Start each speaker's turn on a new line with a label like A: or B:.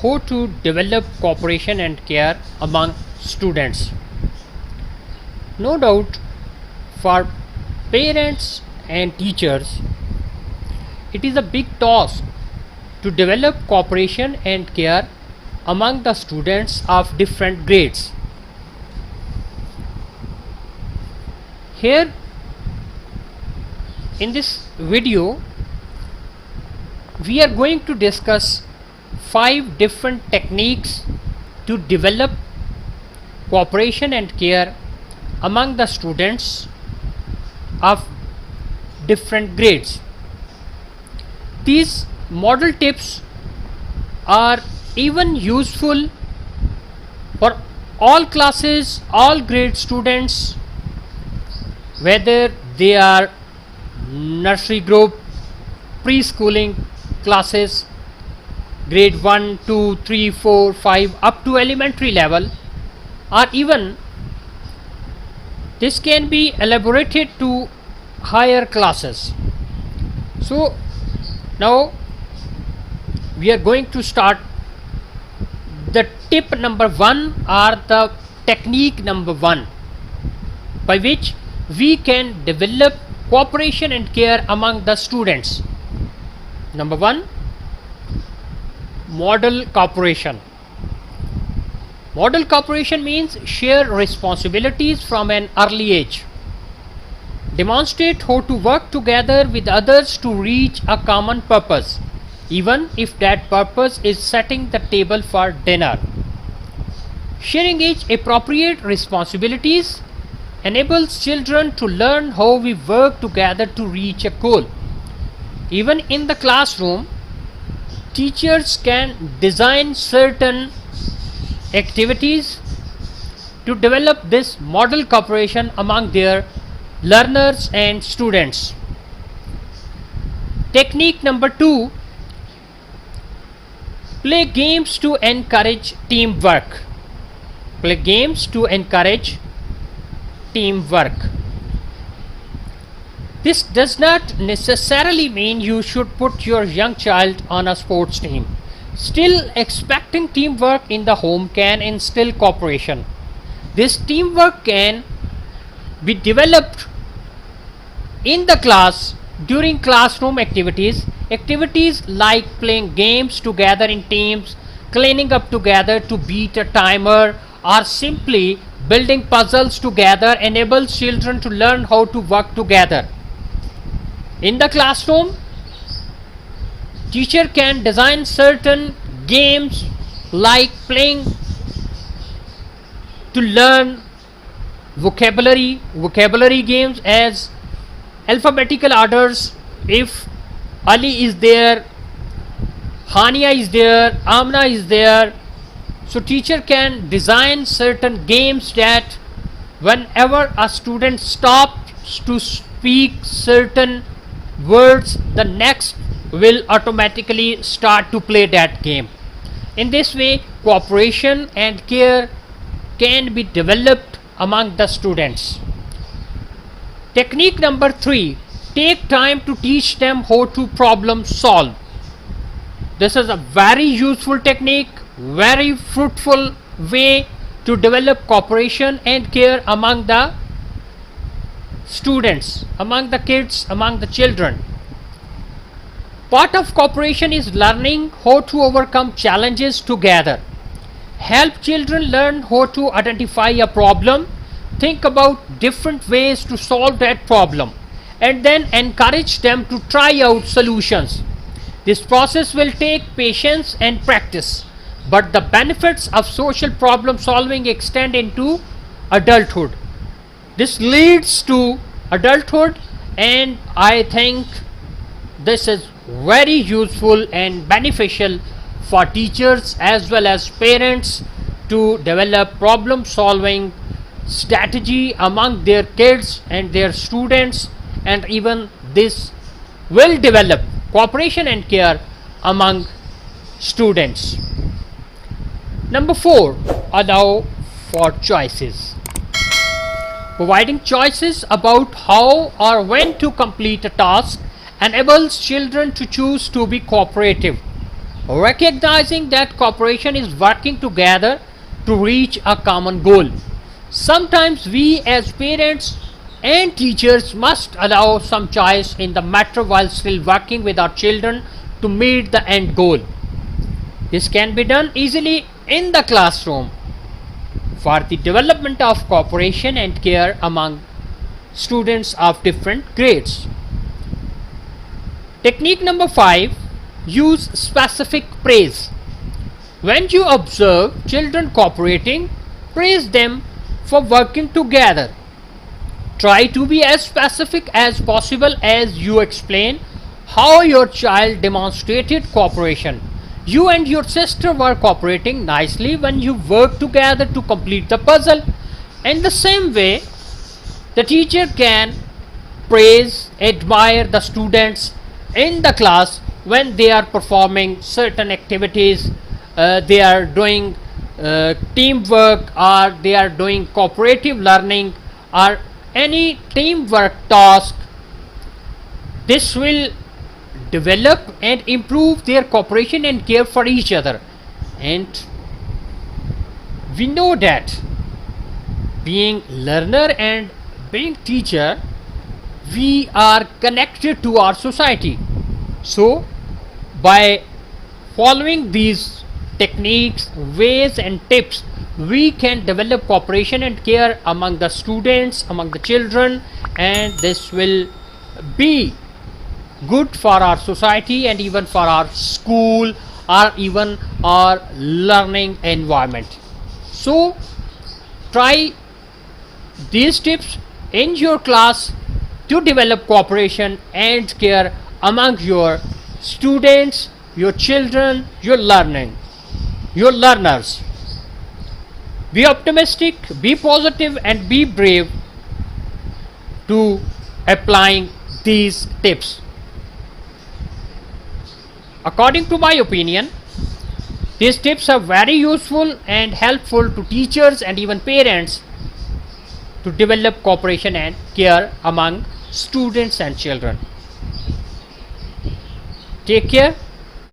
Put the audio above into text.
A: how to develop cooperation and care among students. No doubt, for parents and teachers, it is a big task to develop cooperation and care among the students of different grades. Here in this video, we are going to discuss 5 different techniques to develop cooperation and care among the students of different grades. These model tips are even useful for all classes, all grade students, whether they are nursery group, preschooling classes, grade 1, 2, 3, 4, 5 up to elementary level, or even this can be elaborated to higher classes. So now we are going to start the tip number 1 or the technique number 1 by which we can develop cooperation and care among the students. Number 1, model cooperation. Model cooperation means share responsibilities from an early age. Demonstrate how to work together with others to reach a common purpose, even if that purpose is setting the table for dinner. Sharing age-appropriate responsibilities enables children to learn how we work together to reach a goal. Even in the classroom, teachers can design certain activities to develop this model cooperation among their learners and students. Technique number 2, play games to encourage teamwork. Play games to encourage teamwork. This does not necessarily mean you should put your young child on a sports team. Still, expecting teamwork in the home can instill cooperation. This teamwork can be developed in the class during classroom activities. Activities like playing games together in teams, cleaning up together to beat a timer, or simply building puzzles together enables children to learn how to work together. In the classroom, teacher can design certain games like playing to learn vocabulary games as alphabetical orders. If Ali is there, Hania is there, Amna is there, so teacher can design certain games that whenever a student stops to speak certain words, the next will automatically start to play that game. In this way, cooperation and care can be developed among the students. Technique number 3, take time to teach them how to problem solve. This is a very useful technique, very fruitful way to develop cooperation and care among the students, among the kids, among the children. Part of cooperation is learning how to overcome challenges together. Help children learn how to identify a problem, think about different ways to solve that problem, and then encourage them to try out solutions. This process will take patience and practice, but the benefits of social problem solving extend into adulthood. This leads to adulthood, and I think this is very useful and beneficial for teachers as well as parents to develop problem solving strategy among their kids and their students, and even this will develop cooperation and care among students. Number 4, allow for choices. Providing choices about how or when to complete a task enables children to choose to be cooperative. recognizing that cooperation is working together to reach a common goal. Sometimes we as parents and teachers must allow some choice in the matter while still working with our children to meet the end goal. This can be done easily in the classroom for the development of cooperation and care among students of different grades. Technique number 5, use specific praise. When you observe children cooperating, praise them for working together. Try to be as specific as possible as you explain how your child demonstrated cooperation. You and your sister were cooperating nicely when you worked together to complete the puzzle. In the same way, the teacher can praise, admire the students in the class when they are performing certain activities, they are doing teamwork, or they are doing cooperative learning, or any teamwork task. This will develop and improve their cooperation and care for each other. And we know that being learner and being teacher, we are connected to our society. So by following these techniques, ways and tips, we can develop cooperation and care among the students, among the children, and this will be good for our society and even for our school or even our learning environment. So try these tips in your class to develop cooperation and care among your students, your children, your learners. Be optimistic, be positive, and be brave to applying these tips. According to my opinion, these tips are very useful and helpful to teachers and even parents to develop cooperation and care among students and children. Take care.